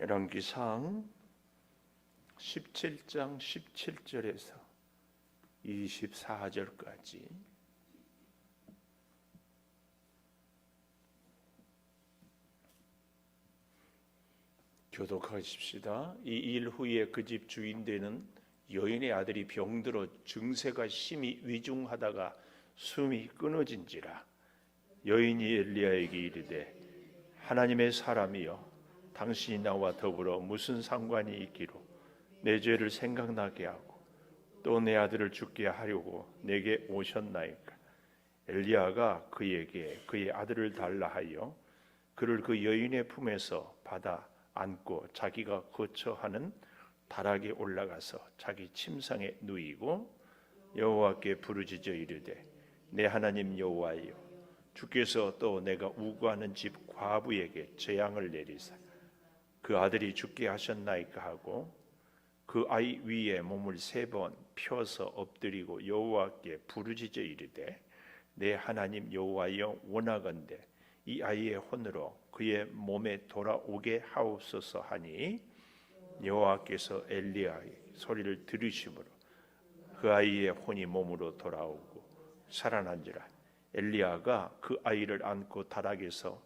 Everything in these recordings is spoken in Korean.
열왕기상 17장 17절에서 24절까지 교독하십시다. 이 일 후에 그 집 주인 되는 여인의 아들이 병들어 증세가 심히 위중하다가 숨이 끊어진지라. 여인이 엘리야에게 이르되 하나님의 사람이여, 당신이 나와 더불어 무슨 상관이 있기로 내 죄를 생각나게 하고 또 내 아들을 죽게 하려고 내게 오셨나이까. 엘리야가 그에게 그의 아들을 달라 하여 그를 그 여인의 품에서 받아 안고 자기가 거처하는 다락에 올라가서 자기 침상에 누이고 여호와께 부르짖어 이르되 내 하나님 여호와여, 주께서 또 내가 우고하는 집 과부에게 재앙을 내리사 그 아들이 죽게 하셨나이까 하고 그 아이 위에 몸을 3번 펴서 엎드리고 여호와께 부르짖어 이르되 내 하나님 여호와여, 원하건대 이 아이의 혼으로 그의 몸에 돌아오게 하옵소서 하니 여호와께서 엘리야의 소리를 들으심으로 그 아이의 혼이 몸으로 돌아오고 살아난지라. 엘리야가 그 아이를 안고 다락에서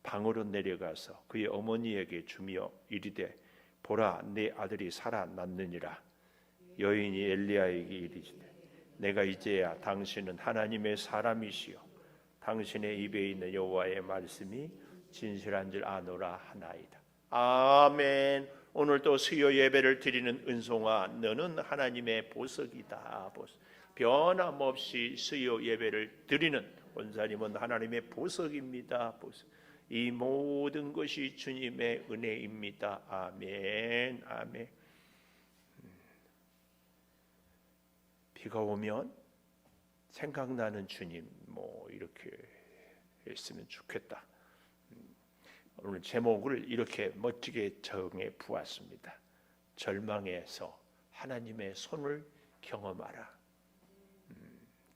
방으로 내려가서 그의 어머니에게 주며 이르되 보라, 내 아들이 살아났느니라. 여인이 엘리야에게 이르되 내가 이제야 당신은 하나님의 사람이시요 당신의 입에 있는 여호와의 말씀이 진실한 줄 아노라 하나이다. 아멘. 오늘 또 수요 예배를 드리는 은송아, 너는 하나님의 보석이다. 변함없이 수요 예배를 드리는 원사님은 하나님의 보석입니다. 보석. 이 모든 것이 주님의 은혜입니다. 아멘. 아멘. 비가 오면 생각나는 주님, 이렇게 했으면 좋겠다. 오늘 제목을 이렇게 멋지게 정해 보았습니다. 절망에서 하나님의 손을 경험하라.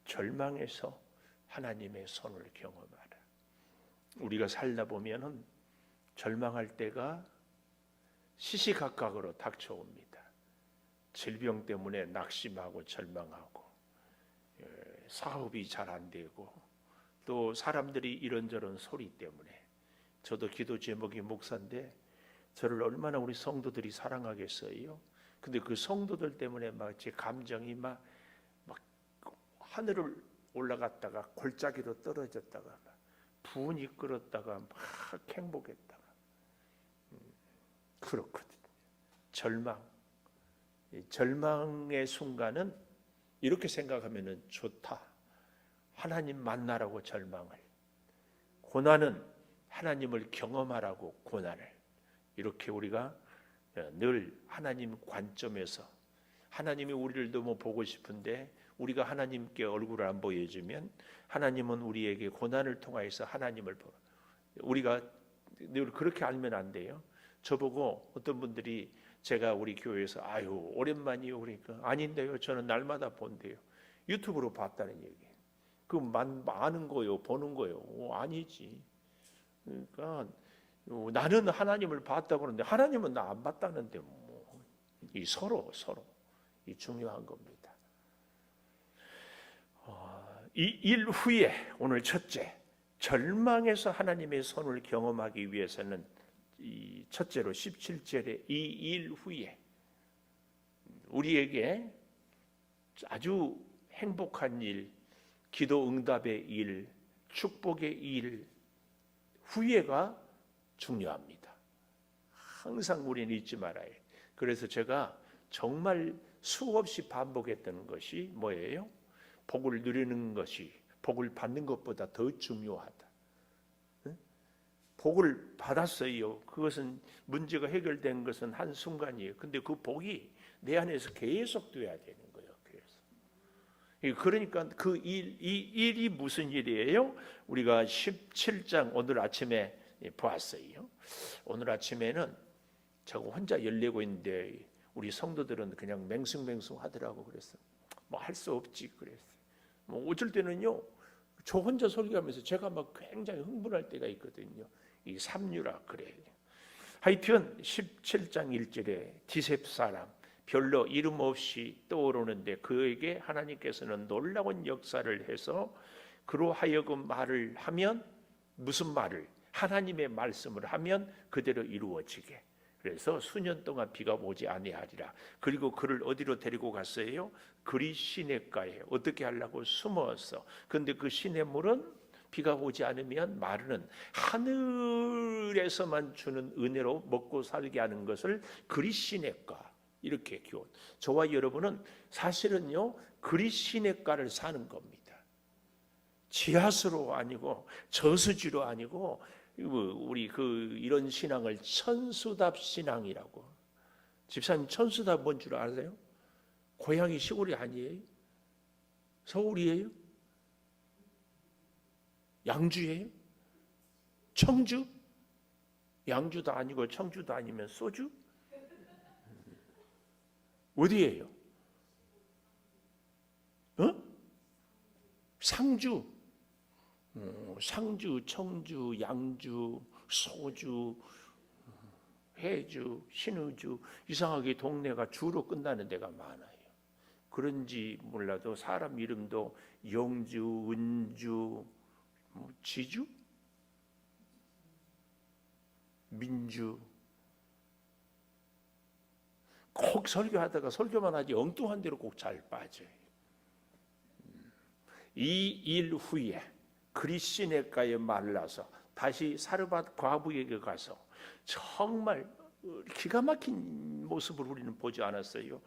절망에서 하나님의 손을 경험하라. 우리가 살다 보면은 절망할 때가 시시각각으로 닥쳐옵니다. 질병 때문에 낙심하고 절망하고, 사업이 잘 안 되고, 또 사람들이 이런저런 소리 때문에. 저도 기도 제목이 목사인데 저를 얼마나 우리 성도들이 사랑하겠어요. 근데 그 성도들 때문에 막 제 감정이 막 하늘을 올라갔다가 골짜기로 떨어졌다가 막 분이 끓었다가 막 행복했다가. 그렇거든요. 절망의 순간은 이렇게 생각하면 좋다. 하나님 만나라고 절망을, 고난은 하나님을 경험하라고 고난을. 이렇게 우리가 늘 하나님 관점에서, 하나님이 우리를 너무 보고 싶은데 우리가 하나님께 얼굴을 안 보여주면 하나님은 우리에게 고난을 통하여서 하나님을 보라. 우리가 늘 그렇게 알면 안 돼요. 저보고 어떤 분들이 제가 우리 교회에서 아유 오랜만이요 그러니까 아닌데요, 저는 날마다 본대요. 유튜브로 봤다는 얘기예요. 그 많은 거요, 보는 거요. 아니지. 그러니까 나는 하나님을 봤다고 그러는데 하나님은 나 안 봤다는데 이 서로 이 중요한 겁니다. 이 일 후에 오늘 첫째, 절망에서 하나님의 손을 경험하기 위해서는 이 첫째로 17절에 이 일 후에 우리에게 아주 행복한 일, 기도 응답의 일, 축복의 일, 후회가 중요합니다. 항상 우리는 잊지 말아야 해요. 그래서 제가 정말 수없이 반복했던 것이 뭐예요? 복을 누리는 것이 복을 받는 것보다 더 중요하다. 복을 받았어요. 그것은 문제가 해결된 것은 한순간이에요. 근데 그 복이 내 안에서 계속 돼야 되는 거예요. 그러니까 이 일이 무슨 일이에요? 우리가 17장 오늘 아침에 보았어요. 오늘 아침에는 제가 혼자 열리고 있는데 우리 성도들은 그냥 맹숭맹숭 하더라고. 그랬어. 할 수 없지 그랬어요. 어쩔 때는요, 저 혼자 설교하면서 제가 막 굉장히 흥분할 때가 있거든요. 이 삼류라 그래요. 하여튼 17장 1절에 디셉 사람 별로 이름 없이 떠오르는데 그에게 하나님께서는 놀라운 역사를 해서 그로 하여금 말을 하면 무슨 말을? 하나님의 말씀을 하면 그대로 이루어지게. 그래서 수년 동안 비가 오지 아니하리라. 그리고 그를 어디로 데리고 갔어요? 그리 시냇가에. 어떻게 하려고? 숨어서. 근데 그 시냇물은 비가 오지 않으면 마르는, 하늘에서만 주는 은혜로 먹고 살게 하는 것을 그리 시냇가 이렇게 교훈. 저와 여러분은 사실은요 그리 시냇가를 사는 겁니다. 지하수로 아니고 저수지로 아니고 우리 이런 신앙을 천수답 신앙이라고. 집사님, 천수답 뭔 줄 아세요? 고향이 시골이 아니에요? 서울이에요? 양주예요? 청주? 양주도 아니고 청주도 아니면 소주? 어디예요? 상주. 상주, 청주, 양주, 소주, 해주, 신의주, 이상하게 동네가 주로 끝나는 데가 많아요. 그런지 몰라도 사람 이름도 영주, 은주, 지주, 민주. 꼭 설교하다가 설교만 하지 엉뚱한 데로 꼭 잘 빠져요. 이 일 후에 그리 시냇가에 말라서 다시 사르밧 과부에게 가서 정말 기가 막힌 모습을 우리는 보지 않았어요.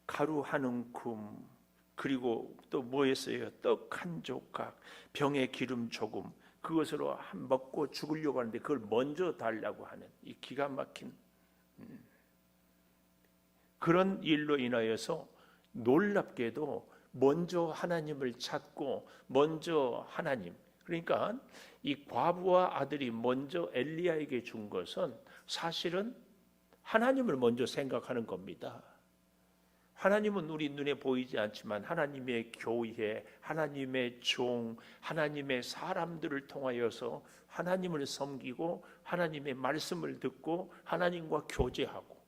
가루 한 움큼, 그리고 또 뭐 했어요? 떡 한 조각, 병에 기름 조금, 그것으로 먹고 죽으려고 하는데 그걸 먼저 달라고 하는 이 기가 막힌 그런 일로 인하여서 놀랍게도 먼저 하나님을 찾고 먼저 하나님, 그러니까 이 과부와 아들이 먼저 엘리야에게 준 것은 사실은 하나님을 먼저 생각하는 겁니다. 하나님은 우리 눈에 보이지 않지만 하나님의 교회, 하나님의 종, 하나님의 사람들을 통하여서 하나님을 섬기고 하나님의 말씀을 듣고 하나님과 교제하고,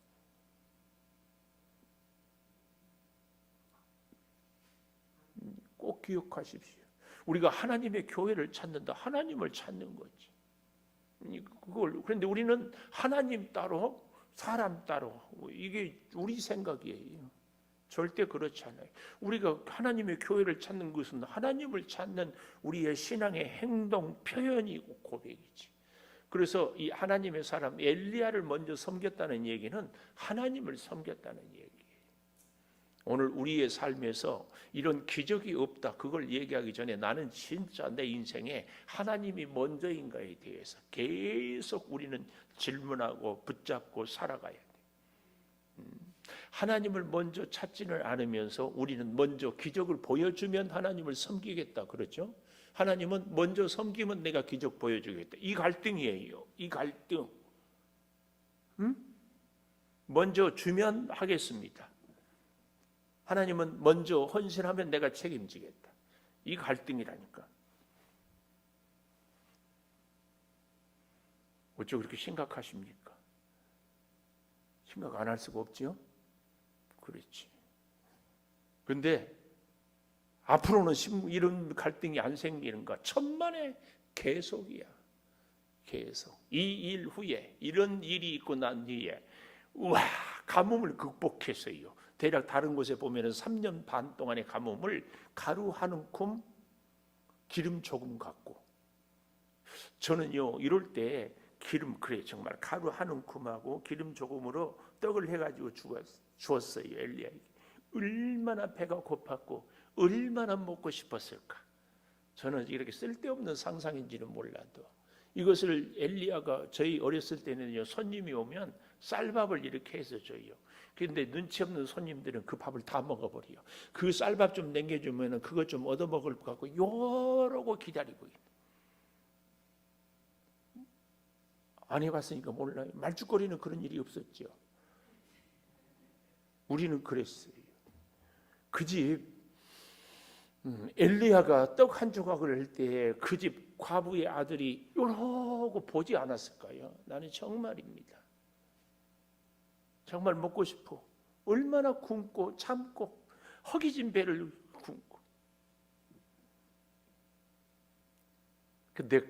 꼭 기억하십시오. 우리가 하나님의 교회를 찾는다. 하나님을 찾는 거지. 그런데 우리는 하나님 따로 사람 따로, 이게 우리 생각이에요. 절대 그렇지 않아요. 우리가 하나님의 교회를 찾는 것은 하나님을 찾는 우리의 신앙의 행동, 표현이고 고백이지. 그래서 이 하나님의 사람 엘리야를 먼저 섬겼다는 얘기는 하나님을 섬겼다는 얘기예요. 오늘 우리의 삶에서 이런 기적이 없다, 그걸 얘기하기 전에 나는 진짜 내 인생에 하나님이 먼저인가에 대해서 계속 우리는 질문하고 붙잡고 살아가야 돼. 하나님을 먼저 찾지는 않으면서 우리는 먼저 기적을 보여주면 하나님을 섬기겠다, 그렇죠? 하나님은 먼저 섬기면 내가 기적 보여주겠다. 이 갈등이에요. 이 갈등. 먼저 주면 하겠습니다. 하나님은 먼저 헌신하면 내가 책임지겠다. 이 갈등이라니까. 어쩌고 그렇게 심각하십니까? 심각 안 할 수가 없죠? 그렇지. 그런데 앞으로는 이런 갈등이 안 생기는가? 천만의 계속이야. 계속. 이 일 후에, 이런 일이 있고 난 뒤에 우와, 가뭄을 극복했어요. 대략 다른 곳에 보면은 3년 반 동안의 가뭄을 가루 한 움큼 기름 조금 갖고, 저는요 이럴 때 기름, 그래 정말 가루 한 움큼하고 기름 조금으로 떡을 해가지고 주었어요 엘리야에게. 얼마나 배가 고팠고 얼마나 먹고 싶었을까. 저는 이렇게 쓸데없는 상상인지는 몰라도 이것을 엘리야가, 저희 어렸을 때는요 손님이 오면 쌀밥을 이렇게 해서 줘요. 그런데 눈치 없는 손님들은 그 밥을 다 먹어버려요. 그 쌀밥 좀 남겨주면 그것 좀 얻어먹을 것 같고 이러고 기다리고 있는. 안 해봤으니까 몰라요. 말죽거리는 그런 일이 없었죠. 우리는 그랬어요. 그 집 엘리야가 떡 한 조각을 할 때 그 집 과부의 아들이 이러고 보지 않았을까요? 나는 정말입니다. 정말 먹고 싶어. 얼마나 굶고 참고 허기진 배를 굶고. 근데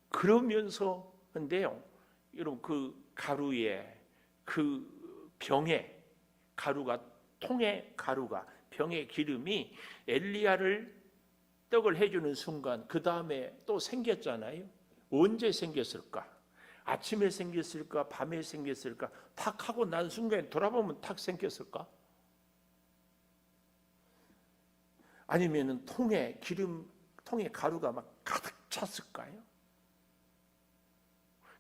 그러면서 근데요, 여러분 그 가루에 그 병에 가루가 통에 가루가 병의 기름이 엘리야를 떡을 해주는 순간 그 다음에 또 생겼잖아요. 언제 생겼을까? 아침에 생겼을까? 밤에 생겼을까? 탁 하고 난 순간에 돌아보면 탁 생겼을까? 아니면은 통에 기름, 통에 가루가 막 가득 찼을까요?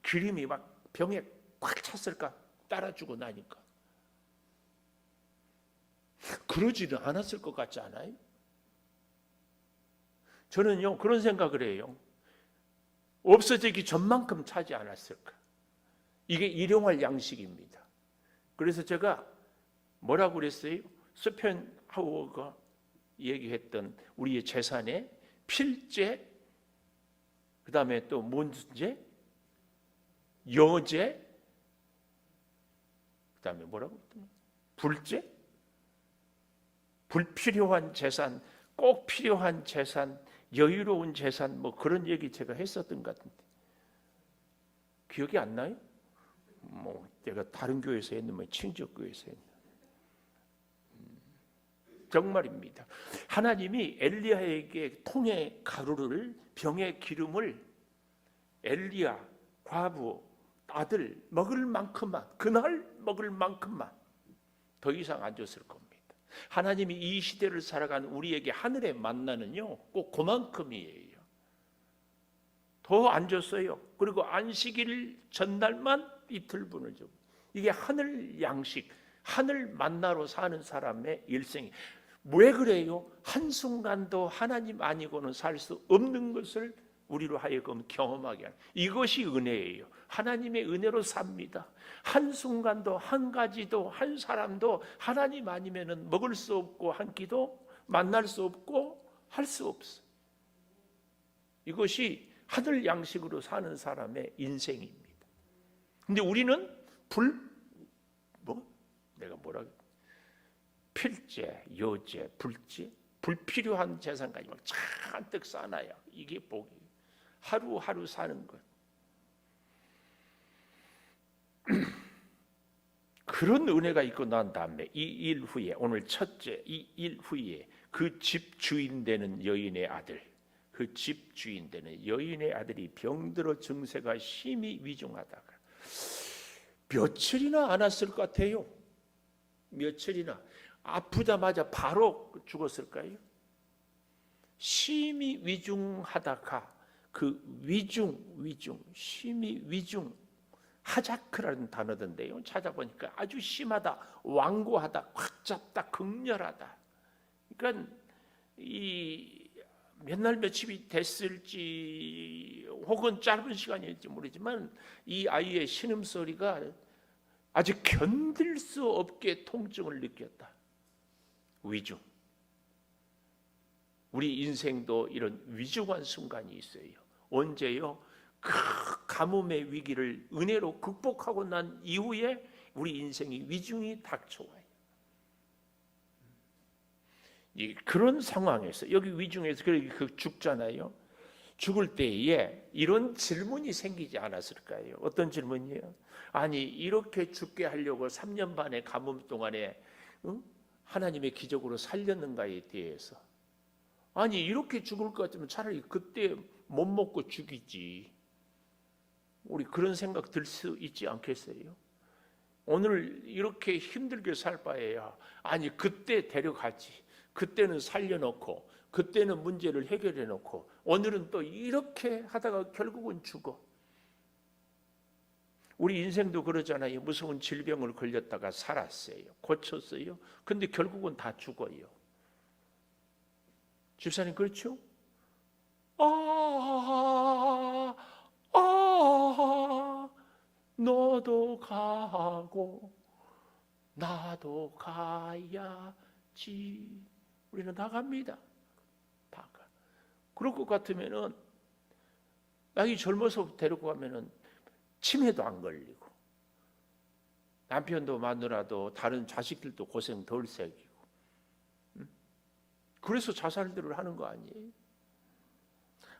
기름이 막 병에 꽉 찼을까? 따라주고 나니까. 그러지는 않았을 것 같지 않아요? 저는요 그런 생각을 해요. 없어지기 전만큼 차지 않았을까? 이게 일용할 양식입니다. 그래서 제가 뭐라고 그랬어요? 스펜하우어가 얘기했던 우리의 재산에 필제, 그 다음에 또 뭔제, 여제, 그 다음에 뭐라고? 불제? 불필요한 재산, 꼭 필요한 재산, 여유로운 재산, 뭐 그런 얘기 제가 했었던 것 같은데 기억이 안 나요? 뭐 내가 다른 교회에서 했는데 친척교회에서 했는데 정말입니다. 하나님이 엘리야에게 통의 가루를, 병의 기름을 엘리야, 과부, 아들 먹을 만큼만, 그날 먹을 만큼만 더 이상 안 줬을 겁니다. 하나님이 이 시대를 살아가는 우리에게 하늘의 만나는요 꼭 그만큼이에요. 더 안 줬어요. 그리고 안식일 전날만 이틀분을 주고, 이게 하늘 양식, 하늘 만나로 사는 사람의 일생이. 왜 그래요? 한순간도 하나님 아니고는 살 수 없는 것을 우리로 하여금 경험하게 하는, 이것이 은혜예요. 하나님의 은혜로 삽니다. 한순간도, 한 가지도, 한 사람도 하나님 아니면 먹을 수 없고 한 끼도 만날 수 없고 할 수 없어. 이것이 하늘 양식으로 사는 사람의 인생입니다. 근데 우리는 내가 뭐라 필제, 여제, 불제, 불필요한 재산까지 막 잔뜩 쌓아놔야 이게 복이에요. 하루하루 사는 것. 그런 은혜가 있고 난 다음에 이 일 후에, 오늘 첫째, 이 일 후에 그 집 주인 되는 여인의 아들, 그 집 주인 되는 여인의 아들이 병들어 증세가 심히 위중하다가 며칠이나 안 왔을 것 같아요. 며칠이나. 아프자마자 바로 죽었을까요? 심히 위중하다가, 그 심히 위중, 하자크라는 단어던데요. 찾아보니까 아주 심하다, 완고하다, 꽉 잡다, 극렬하다. 그러니까 이 몇 날 며칠이 됐을지 혹은 짧은 시간일지 모르지만 이 아이의 신음소리가 아주 견딜 수 없게 통증을 느꼈다. 위중. 우리 인생도 이런 위중한 순간이 있어요. 언제요? 그 가뭄의 위기를 은혜로 극복하고 난 이후에 우리 인생이 위중이 닥쳐와요. 그런 상황에서, 여기 위중에서 그 죽잖아요. 죽을 때에 이런 질문이 생기지 않았을까요? 어떤 질문이에요? 아니, 이렇게 죽게 하려고 3년 반의 가뭄 동안에 하나님의 기적으로 살렸는가에 대해서, 아니 이렇게 죽을 것 같으면 차라리 그때 못 먹고 죽이지. 우리 그런 생각 들 수 있지 않겠어요? 오늘 이렇게 힘들게 살 바에야 아니 그때 데려가지, 그때는 살려놓고 그때는 문제를 해결해 놓고 오늘은 또 이렇게 하다가 결국은 죽어. 우리 인생도 그러잖아요. 무서운 질병을 걸렸다가 살았어요. 고쳤어요. 근데 결국은 다 죽어요. 집사님 그렇죠? 너도 가고 나도 가야지. 우리는 다 갑니다. 다 가. 그럴 것 같으면은 나이 젊어서 데리고 가면은 치매도 안 걸리고, 남편도 마누라도 다른 자식들도 고생 덜 새기고, 그래서 자살들을 하는 거 아니에요?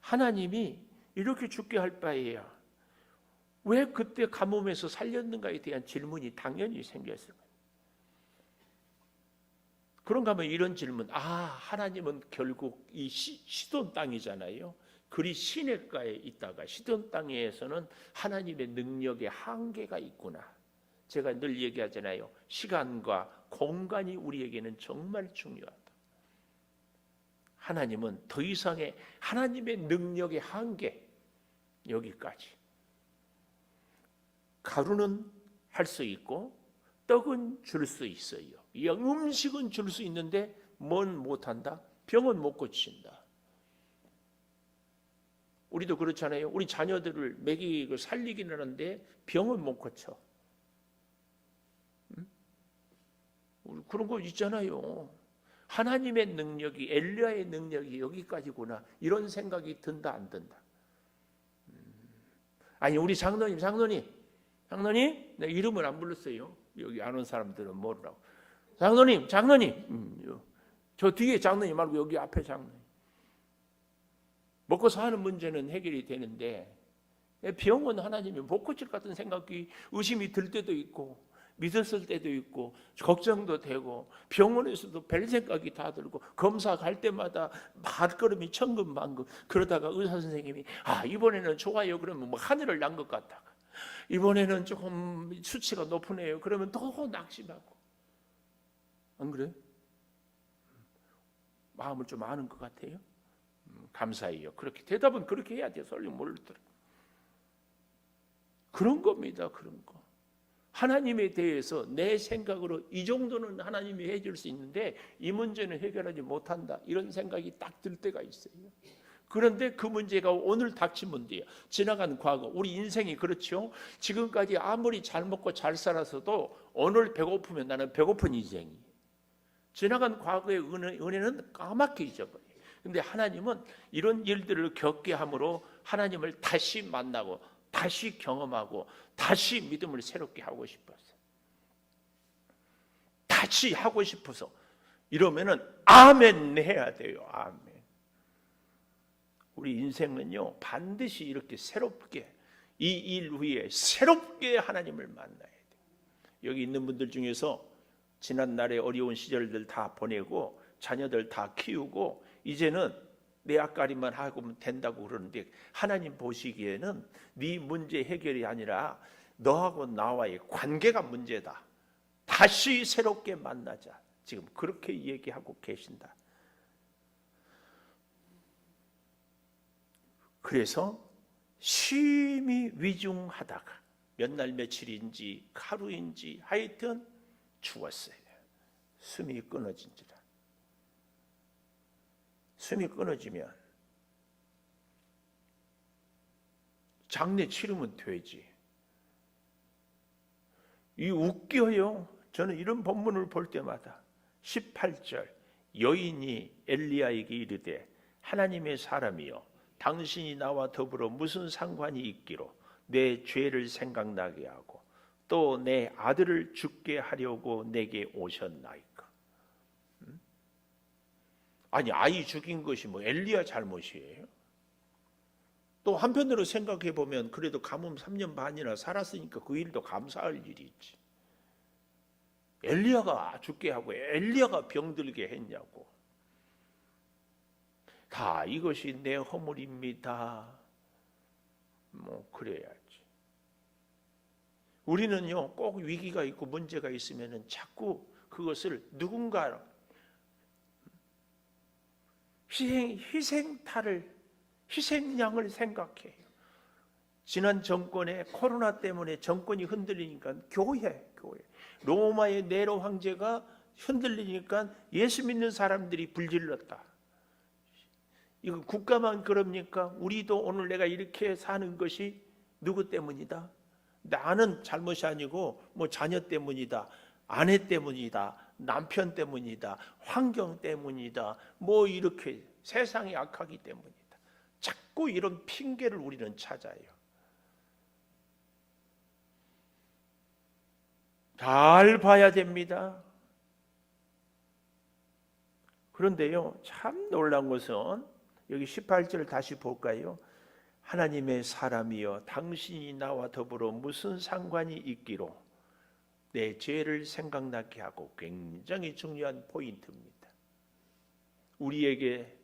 하나님이 이렇게 죽게 할 바에야 왜 그때 가뭄에서 살렸는가에 대한 질문이 당연히 생겼을 거예요. 그런가 하면 이런 질문, 하나님은 결국 이 시돈 땅이잖아요. 그리 시냇가에 있다가 시돈 땅에서는 하나님의 능력의 한계가 있구나. 제가 늘 얘기하잖아요. 시간과 공간이 우리에게는 정말 중요하다. 하나님은 더 이상의 하나님의 능력의 한계, 여기까지. 가루는 할 수 있고 떡은 줄 수 있어요. 음식은 줄 수 있는데 뭔 못한다? 병은 못 고친다. 우리도 그렇잖아요. 우리 자녀들을 먹이고 살리기는 하는데 병은 못 고쳐. 그런 거 있잖아요. 하나님의 능력이, 엘리야의 능력이 여기까지구나, 이런 생각이 든다 안 든다? 아니, 우리 장로님 내 이름을 안 불렀어요. 여기 아는 사람들은 모르라고. 장로님 저 뒤에 장로님 말고 여기 앞에 장로님. 먹고 사는 문제는 해결이 되는데 병은 하나님이 못 고칠 것 같은 생각이, 의심이 들 때도 있고 믿었을 때도 있고 걱정도 되고, 병원에서도 별 생각이 다 들고, 검사 갈 때마다 발걸음이 천근만근. 그러다가 의사 선생님이 이번에는 좋아요 그러면 뭐 하늘을 난 것 같다, 이번에는 조금 수치가 높으네요 그러면 더 낙심하고. 안 그래? 마음을 좀 아는 것 같아요. 감사해요. 그렇게 대답은 그렇게 해야 돼요. 설령 모르더라도. 그런 겁니다. 그런 거. 하나님에 대해서 내 생각으로 이 정도는 하나님이 해줄 수 있는데 이 문제는 해결하지 못한다, 이런 생각이 딱 들 때가 있어요. 그런데 그 문제가 오늘 닥친 문제야. 지나간 과거, 우리 인생이 그렇죠. 지금까지 아무리 잘 먹고 잘 살았어도 오늘 배고프면 나는 배고픈 인생이. 지나간 과거의 은혜는 까맣게 잊어버려요. 그런데 하나님은 이런 일들을 겪게 함으로 하나님을 다시 만나고 다시 경험하고 다시 믿음을 새롭게 하고 싶었어요. 다시 하고 싶어서. 이러면은 아멘 해야 돼요. 아멘. 우리 인생은요, 반드시 이렇게 새롭게, 이 일 후에 새롭게 하나님을 만나야 돼요. 여기 있는 분들 중에서 지난날의 어려운 시절들 다 보내고 자녀들 다 키우고 이제는 내 앞가림만 하고 된다고 그러는데, 하나님 보시기에는 네 문제 해결이 아니라 너하고 나와의 관계가 문제다. 다시 새롭게 만나자. 지금 그렇게 얘기하고 계신다. 그래서 심히 위중하다가 몇 날 며칠인지 하루인지 하여튼 죽었어요. 숨이 끊어진지라. 숨이 끊어지면 장례 치르면 되지. 이 웃겨요. 저는 이런 본문을 볼 때마다 18절, 여인이 엘리야에게 이르되 하나님의 사람이여, 당신이 나와 더불어 무슨 상관이 있기로 내 죄를 생각나게 하고 또 내 아들을 죽게 하려고 내게 오셨나이까. 아니, 아이 죽인 것이 뭐 엘리야 잘못이에요? 또 한편으로 생각해 보면 그래도 가뭄 3년 반이나 살았으니까 그 일도 감사할 일이 있지. 엘리야가 죽게 하고 엘리야가 병들게 했냐고. 다 이것이 내 허물입니다. 뭐 그래야지. 우리는요, 꼭 위기가 있고 문제가 있으면은 자꾸 그것을 누군가 희생양을 생각해요. 지난 정권에 코로나 때문에 정권이 흔들리니까 교회 로마의 네로 황제가 흔들리니까 예수 믿는 사람들이 불질렀다. 이거 국가만 그럽니까? 우리도 오늘 내가 이렇게 사는 것이 누구 때문이다? 나는 잘못이 아니고 뭐 자녀 때문이다, 아내 때문이다, 남편 때문이다, 환경 때문이다, 뭐 이렇게 세상이 악하기 때문이다. 자꾸 이런 핑계를 우리는 찾아요. 잘 봐야 됩니다. 그런데요, 참 놀라운 것은 여기 18절을 다시 볼까요? 하나님의 사람이여 당신이 나와 더불어 무슨 상관이 있기로 내 죄를 생각나게 하고. 굉장히 중요한 포인트입니다. 우리에게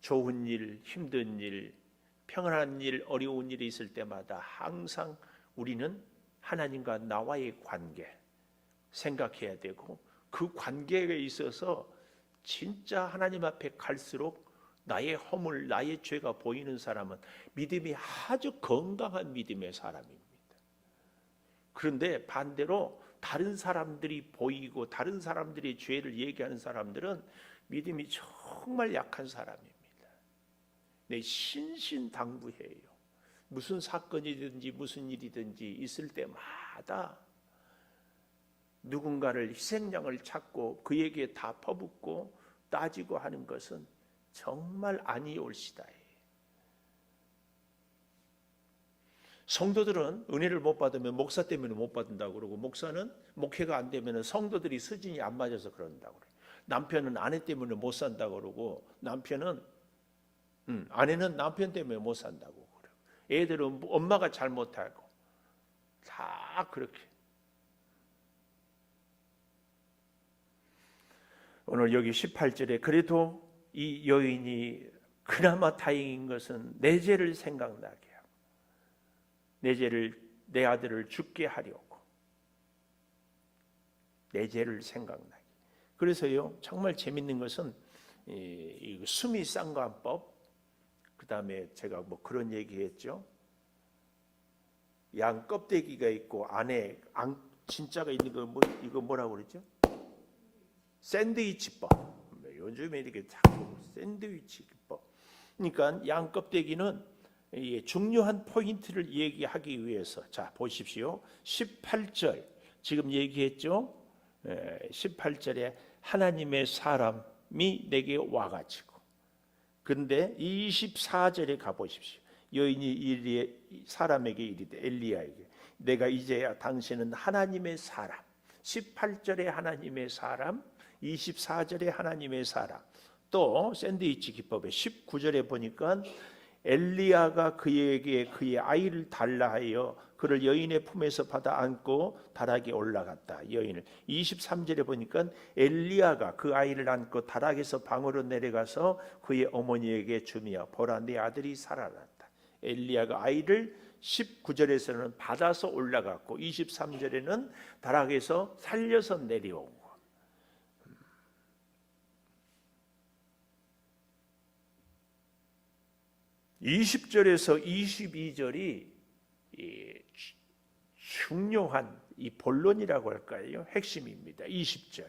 좋은 일, 힘든 일, 평안한 일, 어려운 일이 있을 때마다 항상 우리는 하나님과 나와의 관계 생각해야 되고, 그 관계에 있어서 진짜 하나님 앞에 갈수록 나의 허물, 나의 죄가 보이는 사람은 믿음이 아주 건강한 믿음의 사람입니다. 그런데 반대로 다른 사람들이 보이고 다른 사람들의 죄를 얘기하는 사람들은 믿음이 정말 약한 사람입니다. 네, 신신당부해요. 무슨 사건이든지 무슨 일이든지 있을 때마다 누군가를 희생양을 찾고 그에게 다 퍼붓고 따지고 하는 것은 정말 아니올시다. 성도들은 은혜를 못 받으면 목사 때문에 못 받는다고 그러고, 목사는 목회가 안 되면 성도들이 수준이 안 맞아서 그런다고 그래요. 남편은 아내 때문에 못 산다고 그러고, 아내는 남편 때문에 못 산다고 그래요. 애들은 엄마가 잘못하고 다 그렇게. 오늘 여기 18절에 그래도 이 여인이 그나마 다행인 것은 내 죄를 생각나게 하고 내 아들을 죽게 하려고, 내 죄를 생각나게. 그래서요, 정말 재밌는 것은 이 수미쌍관법, 그 다음에 제가 뭐 그런 얘기했죠. 양 껍데기가 있고 안에 진짜가 있는 거 이거 뭐라고 그러죠? 샌드위치법. 요즘에 이렇게 자꾸 샌드위치법. 그러니까 양 껍데기는 중요한 포인트를 얘기하기 위해서, 자 보십시오. 18절 지금 얘기했죠. 18절에 하나님의 사람이 내게 와가지고. 근데 24절에 가보십시오. 여인이 사람에게 이르되, 엘리야에게, 내가 이제야 당신은 하나님의 사람. 18절에 하나님의 사람, 24절에 하나님의 사람. 또 샌드위치 기법의 19절에 보니까 엘리야가 그에게 그의 아이를 달라 하여 그를 여인의 품에서 받아 안고 다락에 올라갔다. 여인을. 23절에 보니까 엘리야가 그 아이를 안고 다락에서 방으로 내려가서 그의 어머니에게 주며 보라 네 아들이 살아났다. 엘리야가 아이를 19절에서는 받아서 올라갔고 23절에는 다락에서 살려서 내려오고. 20절에서 22절이 중요한 이 본론이라고 할까요? 핵심입니다. 20절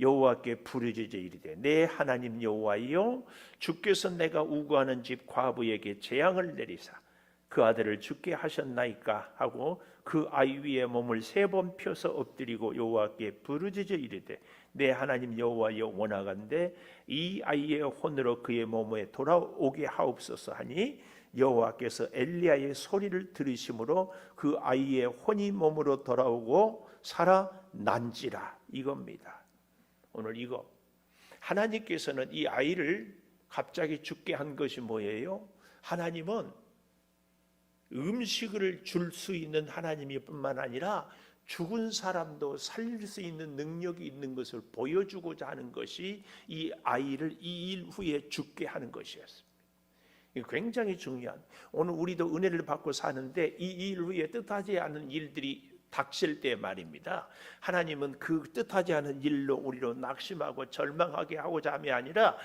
여호와께 부르짖어 이르되 내 하나님 여호와여, 주께서 내가 우구하는 집 과부에게 재앙을 내리사 그 아들을 죽게 하셨나이까 하고 그 아이 위에 몸을 3번 펴서 엎드리고 여호와께 부르짖어 이르되 내 하나님 여호와여, 원하건대 이 아이의 혼으로 그의 몸에 돌아오게 하옵소서 하니 여호와께서 엘리야의 소리를 들으심으로 그 아이의 혼이 몸으로 돌아오고 살아난지라. 이겁니다. 오늘 이거 하나님께서는 이 아이를 갑자기 죽게 한 것이 뭐예요? 하나님은 음식을 줄 수 있는 하나님이 뿐만 아니라 죽은 사람도 살릴 수 있는 능력이 있는 것을 보여주고자 하는 것이 이 아이를 2일 후에 죽게 하는 것이었습니다. 이거 굉장히 중요한, 오늘 우리도 은혜를 받고 사는데 이 2일 후에 뜻하지 않은 일들이 닥칠 때 말입니다. 하나님은 그 뜻하지 않은 일로 우리로 낙심하고 절망하게 하고자 함이 아니라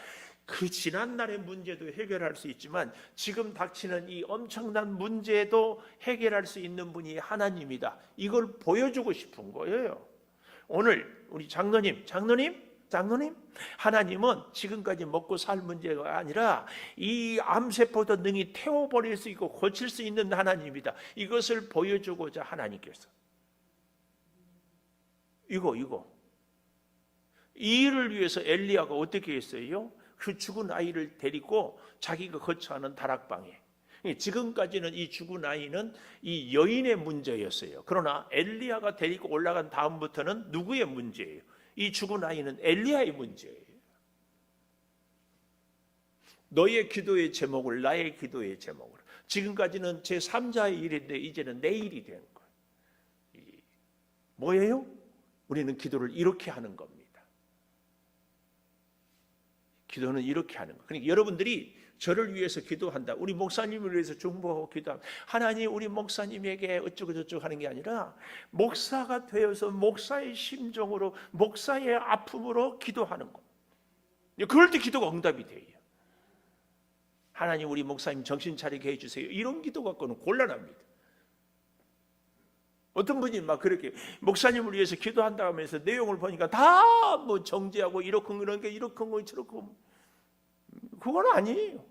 그 지난날의 문제도 해결할 수 있지만 지금 닥치는 이 엄청난 문제도 해결할 수 있는 분이 하나님이다. 이걸 보여주고 싶은 거예요. 오늘 우리 장로님, 하나님은 지금까지 먹고 살 문제가 아니라 이 암세포도 능히 태워버릴 수 있고 고칠 수 있는 하나님이다. 이것을 보여주고자 하나님께서 이거 이 일을 위해서 엘리야가 어떻게 했어요? 그 죽은 아이를 데리고 자기가 거처하는 다락방에, 지금까지는 이 죽은 아이는 이 여인의 문제였어요. 그러나 엘리야가 데리고 올라간 다음부터는 누구의 문제예요? 이 죽은 아이는 엘리야의 문제예요. 너의 기도의 제목을 나의 기도의 제목으로. 지금까지는 제3자의 일인데 이제는 내 일이 된 거예요. 뭐예요? 우리는 기도를 이렇게 하는 겁니다. 기도는 이렇게 하는 거예요. 그러니까 여러분들이 저를 위해서 기도한다, 우리 목사님을 위해서 중보하고 기도한다, 하나님 우리 목사님에게 어쩌고 저쩌고 하는 게 아니라 목사가 되어서 목사의 심정으로, 목사의 아픔으로 기도하는 거. 그럴 때 기도가 응답이 돼요. 하나님 우리 목사님 정신 차리게 해주세요, 이런 기도 갖고는 곤란합니다. 어떤 분이 막 그렇게 목사님을 위해서 기도한다 하면서 내용을 보니까 다 뭐 정죄하고 이렇고 그러니까 이렇고 저렇고, 그건 아니에요.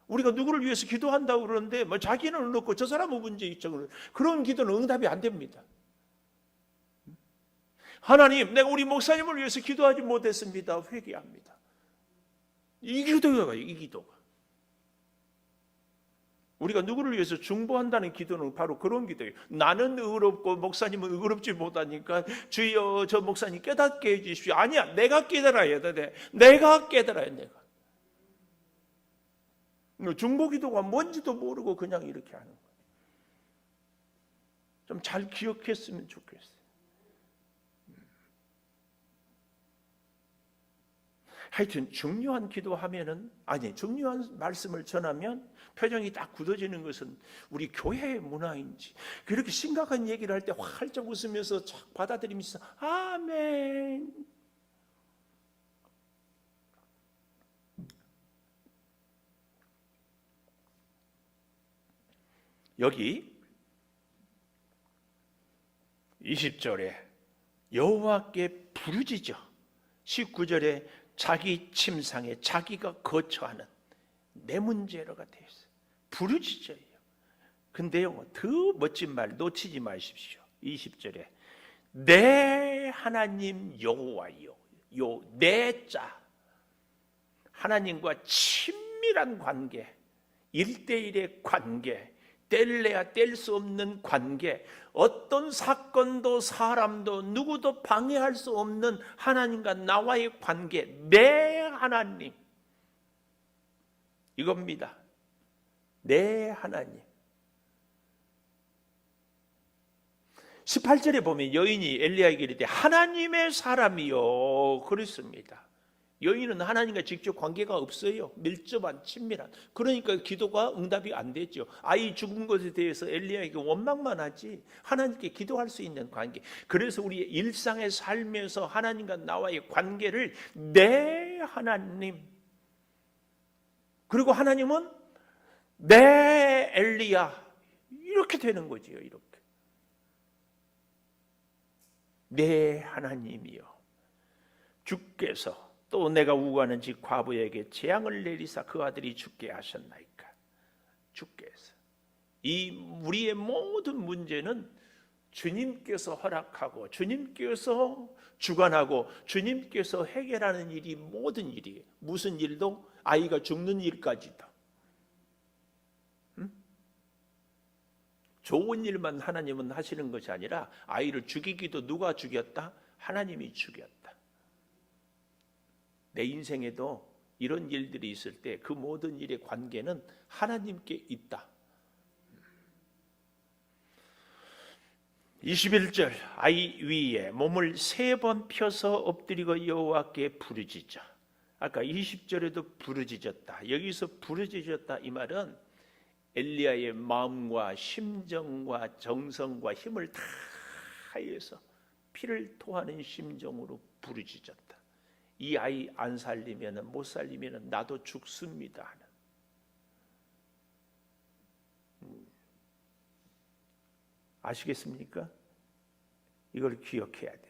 우리가 누구를 위해서 기도한다고 그러는데 뭐 자기는 넣고 저 사람은 문제 있죠, 그런 기도는 응답이 안 됩니다. 하나님 내가 우리 목사님을 위해서 기도하지 못했습니다, 회개합니다. 이 기도가, 이 기도가 우리가 누구를 위해서 중보한다는 기도는 바로 그런 기도예요. 나는 의롭고 목사님은 의롭지 못하니까 주여 저 목사님 깨닫게 해주십시오. 아니야, 내가 깨달아야 돼. 내가 깨달아야 돼. 중보 기도가 뭔지도 모르고 그냥 이렇게 하는 거예요. 좀 잘 기억했으면 좋겠어요. 하여튼 중요한 기도하면은, 아니 중요한 말씀을 전하면 표정이 딱 굳어지는 것은 우리 교회의 문화인지, 그렇게 심각한 얘기를 할 때 활짝 웃으면서 착 받아들이면서 아멘. 여기 20절에 여호와께 부르짖어, 19절에 자기 침상에 자기가 거처하는 내 문제로가 되어 있어요. 부르짖어요. 근데요, 더 멋진 말 놓치지 마십시오. 20절에 내 하나님 여호와여, 요 내 자, 하나님과 친밀한 관계, 1대1의 관계, 뗄래야 뗄 수 없는 관계, 어떤 사건도 사람도 누구도 방해할 수 없는 하나님과 나와의 관계, 내 하나님, 이겁니다. 내 하나님. 18절에 보면 여인이 엘리야에게 이르되 하나님의 사람이요, 그렇습니다. 여인은 하나님과 직접 관계가 없어요. 밀접한, 친밀한. 그러니까 기도가 응답이 안 되죠. 아이 죽은 것에 대해서 엘리야에게 원망만 하지 하나님께 기도할 수 있는 관계. 그래서 우리의 일상의 삶에서 하나님과 나와의 관계를 내 하나님, 그리고 하나님은 내 엘리야, 이렇게 되는 거지요. 이렇게 내 하나님이요, 주께서 또 내가 우고하는 집 과부에게 재앙을 내리사 그 아들이 죽게 하셨나이까. 주께서, 이 우리의 모든 문제는 주님께서 허락하고 주님께서 주관하고 주님께서 해결하는 일이 모든 일이에요. 무슨 일도, 아이가 죽는 일까지도. 좋은 일만 하나님은 하시는 것이 아니라 아이를 죽이기도 누가 죽였다? 하나님이 죽였다. 내 인생에도 이런 일들이 있을 때 그 모든 일의 관계는 하나님께 있다. 21절 아이 위에 몸을 3번 펴서 엎드리고 여호와께 부르짖자. 아까 20절에도 부르짖었다. 여기서 부르짖었다, 이 말은 엘리야의 마음과 심정과 정성과 힘을 다해서 피를 토하는 심정으로 부르짖었다. 이 아이 안 살리면, 못 살리면 나도 죽습니다. 아시겠습니까? 이걸 기억해야 돼.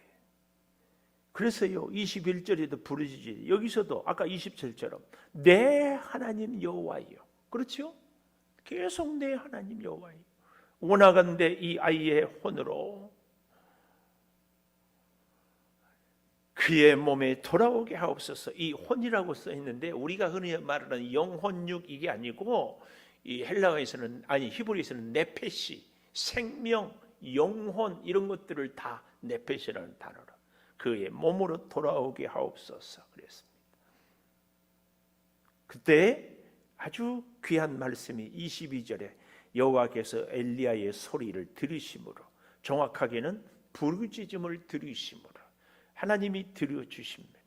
그래서요 21절에도 부르짖지, 여기서도 아까 27절처럼 내 하나님 여호와여, 그렇죠? 계속 내 하나님 여호와여. 원하건대 이 아이의 혼으로 그의 몸에 돌아오게 하옵소서. 이 혼이라고 써 있는데 우리가 흔히 말하는 영혼육, 이게 아니고 이 헬라어에서는 아니 히브리에서는 네페시, 생명, 영혼 이런 것들을 다 네페시라는 단어로 그의 몸으로 돌아오게 하옵소서 그랬습니다. 그때 아주 귀한 말씀이 22절에 여호와께서 엘리야의 소리를 들으심으로, 정확하게는 부르짖음을 들으심으로 하나님이 들어주십니다.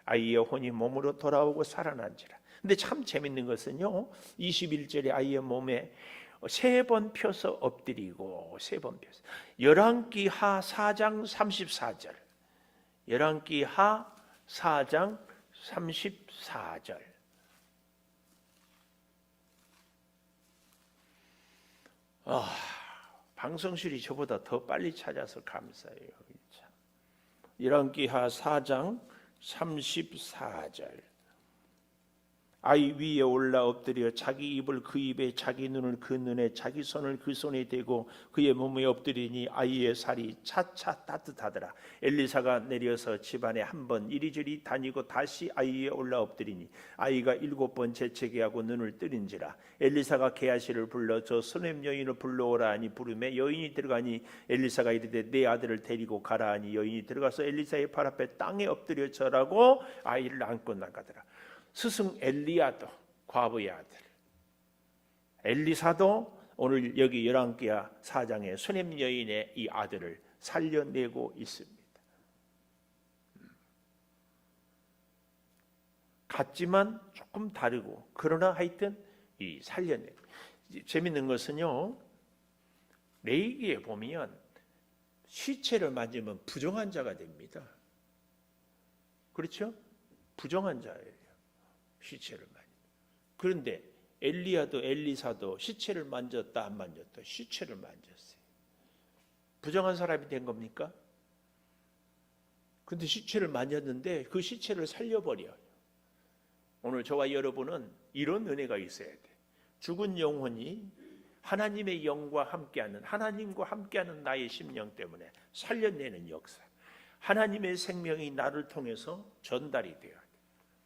아이의 혼이 몸으로 돌아오고 살아난지라. 근데 참 재밌는 것은요, 21절에 아이의 몸에 3번 펴서 엎드리고 3번 펴서, 열왕기하 4장 34절, 열왕기하 4장 34절. 방송실이 저보다 더 빨리 찾아서 감사해요. 열왕기하 4장 34절. 아이 위에 올라 엎드려 자기 입을 그 입에, 자기 눈을 그 눈에, 자기 손을 그 손에 대고 그의 몸에 엎드리니 아이의 살이 차차 따뜻하더라. 엘리사가 내려서 집안에 한번 이리저리 다니고 다시 아이 위에 올라 엎드리니 아이가 7번 재채기 하고 눈을 뜨는지라. 엘리사가 게하시를 불러 저 수넴 여인을 불러오라 하니 부르매 여인이 들어가니 엘리사가 이르되 내 아들을 데리고 가라 하니 여인이 들어가서 엘리사의 발 앞에 땅에 엎드려 절하고 아이를 안고 나가더라. 스승 엘리야도 과부의 아들, 엘리사도 오늘 여기 열왕기하 4장의 수넴 여인의 이 아들을 살려내고 있습니다. 같지만 조금 다르고, 그러나 하여튼 이 살려내. 재밌는 것은요, 레위기에 보면 시체를 만지면 부정한 자가 됩니다. 그렇죠? 부정한 자예요. 시체를 만져. 그런데 엘리야도 엘리사도 시체를 만졌다 안 만졌다? 시체를 만졌어요. 부정한 사람이 된 겁니까? 근데 시체를 만졌는데 그 시체를 살려버려요. 오늘 저와 여러분은 이런 은혜가 있어야 돼. 죽은 영혼이 하나님의 영과 함께하는, 하나님과 함께하는 나의 심령 때문에 살려내는 역사. 하나님의 생명이 나를 통해서 전달이 돼야 돼.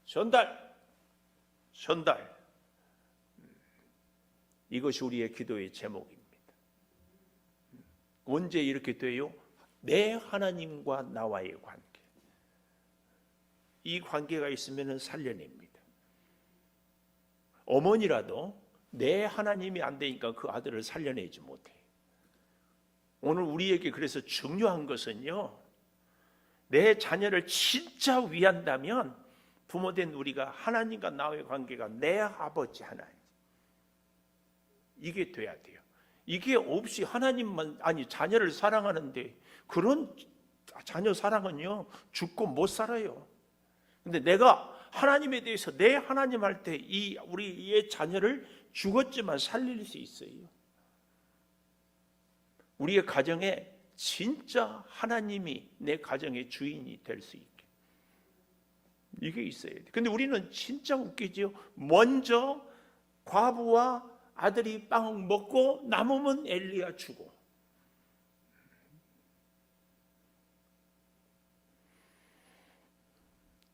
전달. 이것이 우리의 기도의 제목입니다. 언제 이렇게 돼요? 내 하나님과 나와의 관계. 이 관계가 있으면 살려냅니다. 어머니라도 내 하나님이 안 되니까 그 아들을 살려내지 못해요. 오늘 우리에게 그래서 중요한 것은요, 내 자녀를 진짜 위한다면 부모된 우리가 하나님과 나의 관계가 내 아버지 하나님, 이게 돼야 돼요. 이게 없이 하나님만, 아니 자녀를 사랑하는데 그런 자녀 사랑은요 죽고 못 살아요. 근데 내가 하나님에 대해서 내 하나님 할 때 이 우리의 자녀를 죽었지만 살릴 수 있어요. 우리의 가정에 진짜 하나님이 내 가정의 주인이 될 수 있게, 이게 있어야 돼. 근데 우리는 진짜 웃기죠. 먼저 과부와 아들이 빵 먹고 남으면 엘리야 주고.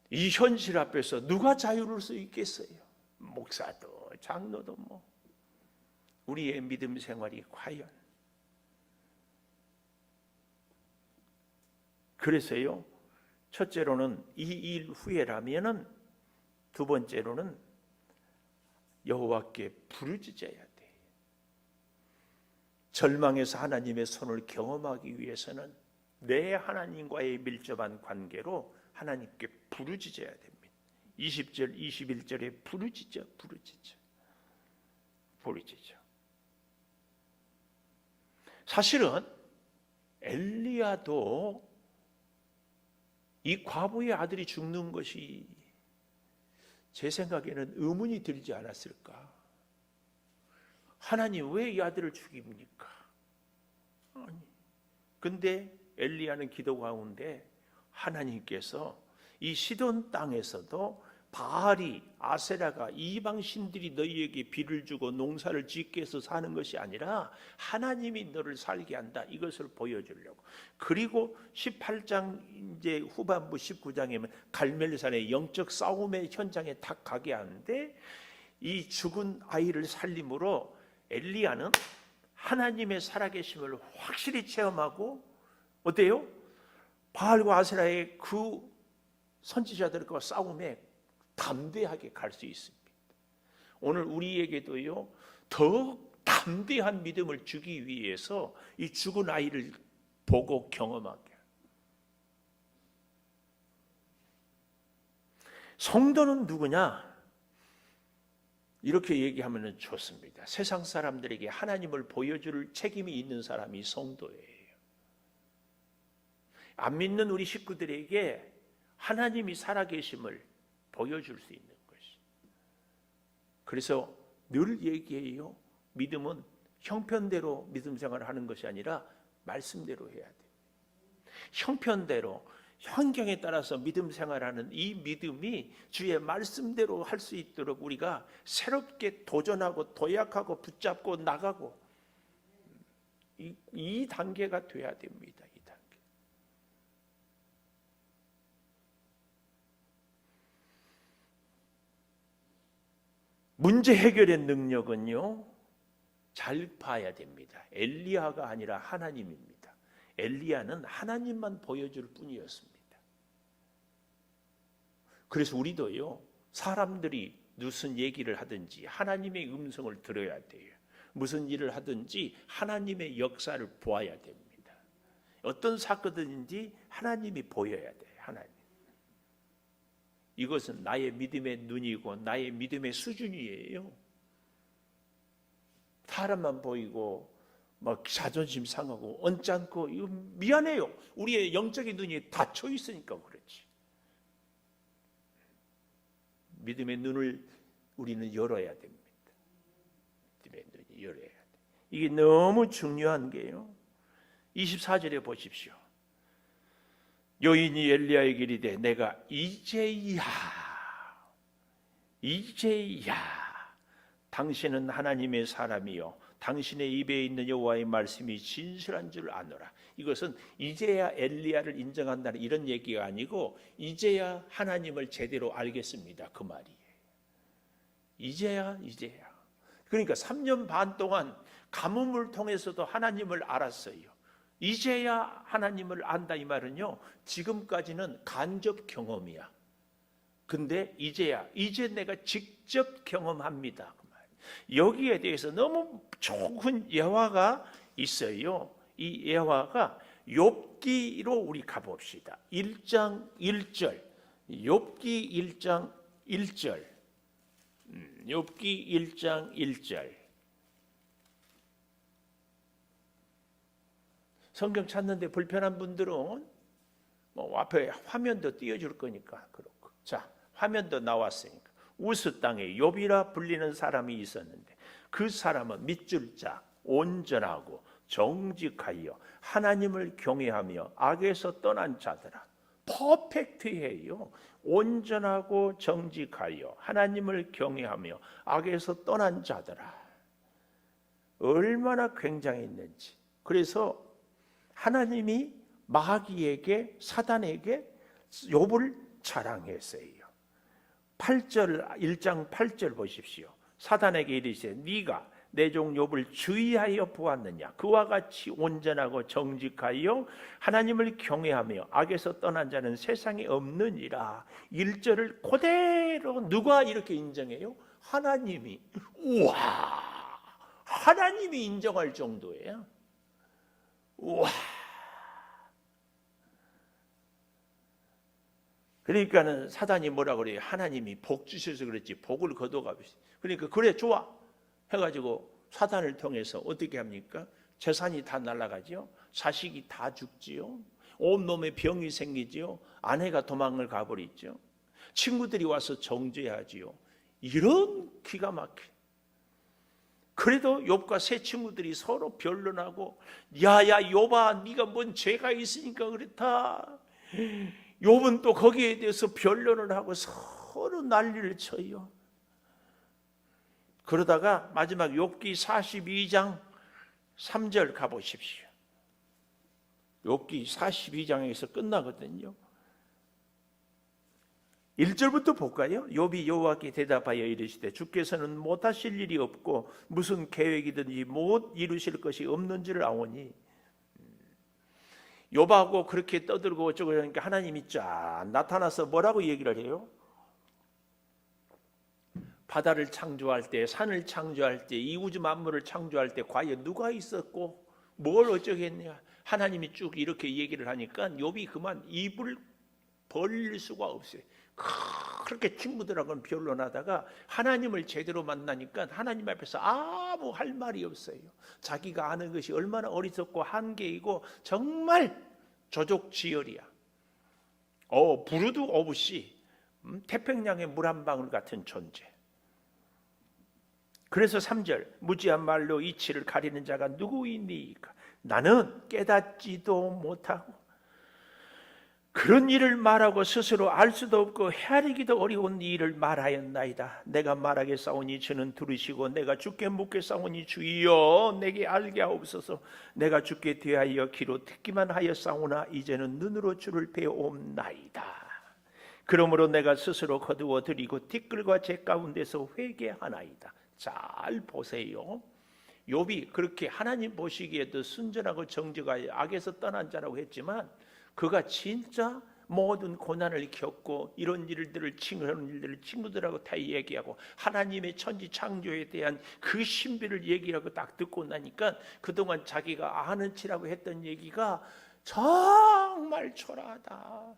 이 현실 앞에서 누가 자유로울 수 있겠어요? 목사도 장로도 뭐. 우리의 믿음 생활이 과연. 그래서요, 첫째로는 이 일 후에라면은, 두 번째로는 여호와께 부르짖어야 돼. 절망에서 하나님의 손을 경험하기 위해서는 내 하나님과의 밀접한 관계로 하나님께 부르짖어야 됩니다. 20절, 21절에 부르짖어. 사실은 엘리야도 이 과부의 아들이 죽는 것이 제 생각에는 의문이 들지 않았을까? 하나님 왜 이 아들을 죽입니까? 아니. 근데 엘리야는 기도 가운데 하나님께서 이 시돈 땅에서도 바알이, 아세라가, 이방 신들이 너희에게 비를 주고 농사를 짓게 해서 사는 것이 아니라 하나님이 너를 살게 한다, 이것을 보여주려고. 그리고 18장 이제 후반부 19장에는 갈멜산의 영적 싸움의 현장에 딱 가게 하는데, 이 죽은 아이를 살림으로 엘리야는 하나님의 살아계심을 확실히 체험하고 어때요? 바알과 아세라의 그 선지자들과 싸움에 담대하게 갈 수 있습니다. 오늘 우리에게도요, 더욱 담대한 믿음을 주기 위해서 이 죽은 아이를 보고 경험하게. 성도는 누구냐? 이렇게 얘기하면 좋습니다. 세상 사람들에게 하나님을 보여줄 책임이 있는 사람이 성도예요. 안 믿는 우리 식구들에게 하나님이 살아계심을 보여줄 수 있는 것이. 그래서 늘 얘기해요. 믿음은 형편대로 믿음 생활을 하는 것이 아니라 말씀대로 해야 돼요. 형편대로, 환경에 따라서 믿음 생활하는 이 믿음이 주의 말씀대로 할 수 있도록 우리가 새롭게 도전하고 도약하고 붙잡고 나가고, 이 단계가 돼야 됩니다. 이 단계. 문제 해결의 능력은요, 잘 봐야 됩니다. 엘리야가 아니라 하나님입니다. 엘리야는 하나님만 보여줄 뿐이었습니다. 그래서 우리도요, 사람들이 무슨 얘기를 하든지 하나님의 음성을 들어야 돼요. 무슨 일을 하든지 하나님의 역사를 보아야 됩니다. 어떤 사건인지 하나님이 보여야 돼요. 하나님. 이것은 나의 믿음의 눈이고 나의 믿음의 수준이에요. 사람만 보이고 막 자존심 상하고 언짢고 이거 미안해요. 우리의 영적인 눈이 닫혀 있으니까 그렇지. 믿음의 눈을 우리는 열어야 됩니다. 믿음의 눈이 열어야 돼. 이게 너무 중요한 게요. 24절에 보십시오. 여인이 엘리야에게 이르되 내가 이제야 당신은 하나님의 사람이요 당신의 입에 있는 여호와의 말씀이 진실한 줄 아노라. 이것은 이제야 엘리야를 인정한다는 이런 얘기가 아니고 이제야 하나님을 제대로 알겠습니다. 그 말이에요. 이제야. 그러니까 3년 반 동안 가뭄을 통해서도 하나님을 알았어요. 이제야 하나님을 안다 이 말은요, 지금까지는 간접 경험이야. 근데 이제 내가 직접 경험합니다. 그 말. 여기에 대해서 너무 좋은 예화가 있어요. 이 예화가 욥기로 우리 가봅시다. 1장 1절. 욥기 1장 1절. 욥기 1장 1절. 성경 찾는데 불편한 분들은 뭐 앞에 화면도 띄워줄 거니까 그렇고. 자, 화면도 나왔으니까. 우스 땅에 욥이라 불리는 사람이 있었는데 그 사람은 밑줄 자, 온전하고 정직하여 하나님을 경외하며 악에서 떠난 자더라. 퍼펙트해요. 온전하고 정직하여 하나님을 경외하며 악에서 떠난 자더라. 얼마나 굉장했는지. 그래서 하나님이 마귀에게, 사단에게 욥을 자랑했어요. 8절, 1장 8절 보십시오. 사단에게 이르시되 네가 내 종 욥을 주의하여 보았느냐. 그와 같이 온전하고 정직하여 하나님을 경외하며 악에서 떠난 자는 세상에 없느니라. 1절을 그대로 누가 이렇게 인정해요? 하나님이. 우와, 하나님이 인정할 정도예요. 우와. 그러니까는 사단이 뭐라 그래요? 하나님이 복 주셔서 그렇지 복을 거둬가면서. 그러니까 그래 좋아 해가지고 사단을 통해서 어떻게 합니까? 재산이 다 날아가죠. 자식이 다 죽지요. 온몸에 병이 생기지요. 아내가 도망을 가버리죠. 친구들이 와서 정죄하지요. 이런 기가 막혀. 그래도 욥과 세 친구들이 서로 변론하고 야야 욥아 네가 뭔 죄가 있으니까 그렇다. 욥은 또 거기에 대해서 변론을 하고 서로 난리를 쳐요. 그러다가 마지막 욥기 42장 3절 가보십시오. 욥기 42장에서 끝나거든요. 1절부터 볼까요? 욥이 여호와께 대답하여 이르시되 주께서는 못하실 일이 없고 무슨 계획이든지 못 이루실 것이 없는 줄 아오니. 욥하고 그렇게 떠들고 어쩌고 그러니까 하나님이 쫙 나타나서 뭐라고 얘기를 해요? 바다를 창조할 때, 산을 창조할 때, 이 우주 만물을 창조할 때 과연 누가 있었고 뭘 어쩌겠냐? 하나님이 쭉 이렇게 얘기를 하니까 욥이 그만 입을 벌릴 수가 없어요. 그렇게 친구들하고는 변론하다가 하나님을 제대로 만나니까 하나님 앞에서 아무 할 말이 없어요. 자기가 아는 것이 얼마나 어리석고 한계이고 정말 조족지혈이야. 부르도 없이 태평양의 물 한 방울 같은 존재. 그래서 3절 무지한 말로 이치를 가리는 자가 누구이니까? 나는 깨닫지도 못하고 그런 일을 말하고 스스로 알 수도 없고 헤아리기도 어려운 일을 말하였나이다. 내가 말하겠사오니 주는 들으시고 내가 주께 묻겠사오니 주여 내게 알게 하옵소서. 내가 주께 대하여 귀로 듣기만 하였사오나 이제는 눈으로 주를 배옵나이다. 그러므로 내가 스스로 거두어 드리고 티끌과 재 가운데서 회개하나이다. 잘 보세요. 욥이 그렇게 하나님 보시기에도 순전하고 정직하여 악에서 떠난 자라고 했지만 그가 진짜 모든 고난을 겪고 이런 일들을 친구들하고 다 얘기하고 하나님의 천지 창조에 대한 그 신비를 얘기하고 딱 듣고 나니까 그동안 자기가 아는 치라고 했던 얘기가 정말 초라하다.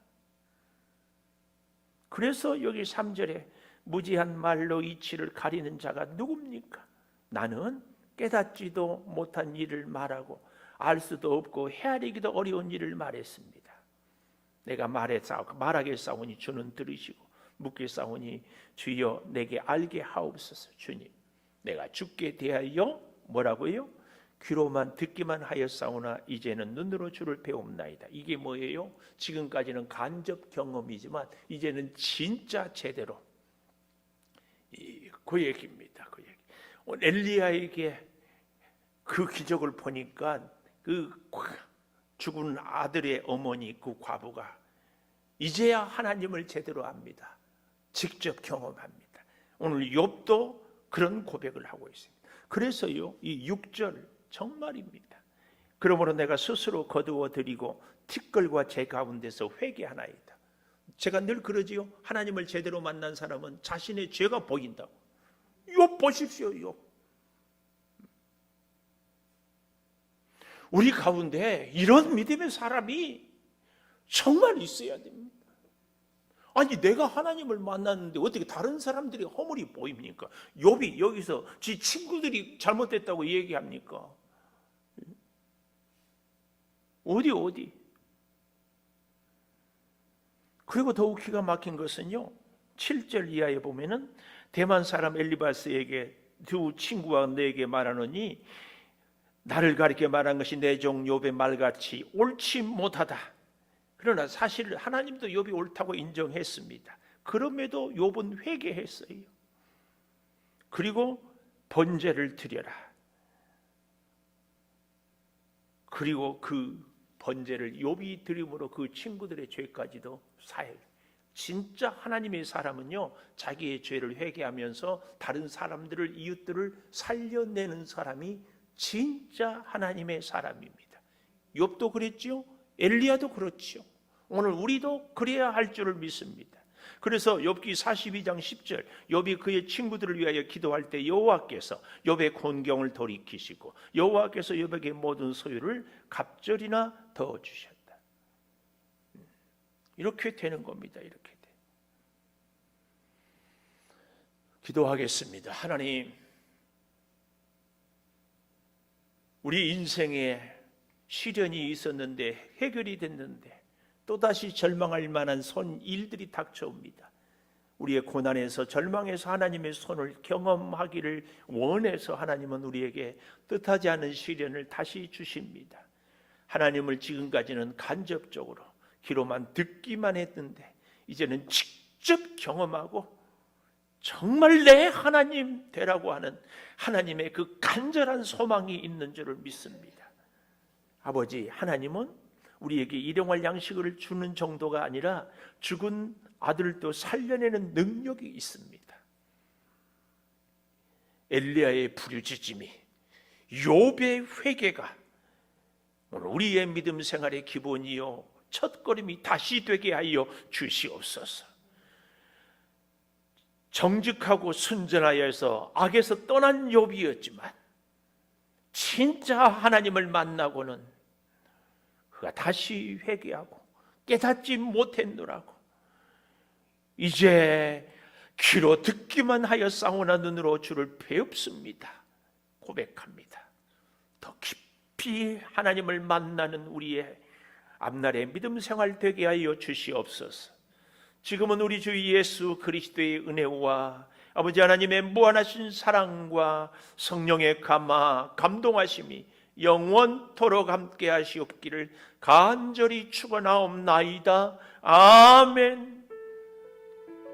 그래서 여기 3절에 무지한 말로 이치를 가리는 자가 누굽니까? 나는 깨닫지도 못한 일을 말하고 알 수도 없고 헤아리기도 어려운 일을 말했습니다. 내가 말하겠사오니 주는 들으시고 묻겠사오니 주여 내게 알게 하옵소서. 주님, 내가 주께 대하여 뭐라고요? 귀로만 듣기만 하였사오나 이제는 눈으로 주를 배옵나이다. 이게 뭐예요? 지금까지는 간접 경험이지만 이제는 진짜 제대로 그 얘기입니다. 그 얘기. 엘리야에게 그 기적을 보니까 그 죽은 아들의 어머니 그 과부가 이제야 하나님을 제대로 압니다. 직접 경험합니다. 오늘 욥도 그런 고백을 하고 있습니다. 그래서요 이 6절 정말입니다. 그러므로 내가 스스로 거두어 드리고 티끌과 재 가운데서 회개하나이다. 제가 늘 그러지요. 하나님을 제대로 만난 사람은 자신의 죄가 보인다고. 욥 보십시오. 욥. 우리 가운데 이런 믿음의 사람이 정말 있어야 됩니다. 아니 내가 하나님을 만났는데 어떻게 다른 사람들이 허물이 보입니까? 욥이 여기서 지 친구들이 잘못됐다고 얘기합니까? 어디? 그리고 더욱 기가 막힌 것은요 7절 이하에 보면은 대만 사람 엘리바스에게 두 친구와 내게 말하노니 나를 가리켜 말한 것이 내 종 욥의 말같이 옳지 못하다. 그러나 사실 하나님도 욥이 옳다고 인정했습니다. 그럼에도 욥은 회개했어요. 그리고 번제를 드려라. 그리고 그 번제를 욥이 드림으로 그 친구들의 죄까지도 사해요. 진짜 하나님의 사람은요 자기의 죄를 회개하면서 다른 사람들을 이웃들을 살려내는 사람이 진짜 하나님의 사람입니다. 욥도 그랬지요. 엘리야도 그렇지요. 오늘 우리도 그래야 할 줄을 믿습니다. 그래서 욥기 42장 10절 욥이 그의 친구들을 위하여 기도할 때 여호와께서 욥의 곤경을 돌이키시고 여호와께서 욥에게 모든 소유를 갑절이나 더 주셨다. 이렇게 되는 겁니다. 이렇게 돼. 기도하겠습니다. 하나님, 우리 인생에 시련이 있었는데 해결이 됐는데 또다시 절망할 만한 일들이 닥쳐옵니다. 우리의 고난에서 절망에서 하나님의 손을 경험하기를 원해서 하나님은 우리에게 뜻하지 않은 시련을 다시 주십니다. 하나님을 지금까지는 간접적으로 귀로만 듣기만 했는데 이제는 직접 경험하고 정말 내 하나님 되라고 하는 하나님의 그 간절한 소망이 있는 줄을 믿습니다. 아버지, 하나님은 우리에게 일용할 양식을 주는 정도가 아니라 죽은 아들도 살려내는 능력이 있습니다. 엘리야의 부르짖음이, 욥의 회개가 오늘 우리의 믿음 생활의 기본이요 첫걸음이 다시 되게 하여 주시옵소서. 정직하고 순전하여서 악에서 떠난 욥이었지만 진짜 하나님을 만나고는 그가 다시 회개하고 깨닫지 못했노라고 이제 귀로 듣기만 하였사오나 눈으로 주를 배웁습니다. 고백합니다. 더 깊이 하나님을 만나는 우리의 앞날의 믿음 생활 되게 하여 주시옵소서. 지금은 우리 주 예수 그리스도의 은혜와 아버지 하나님의 무한하신 사랑과 성령의 감동하심이 영원토록 함께 하시옵기를 간절히 축원하옵나이다. 아멘.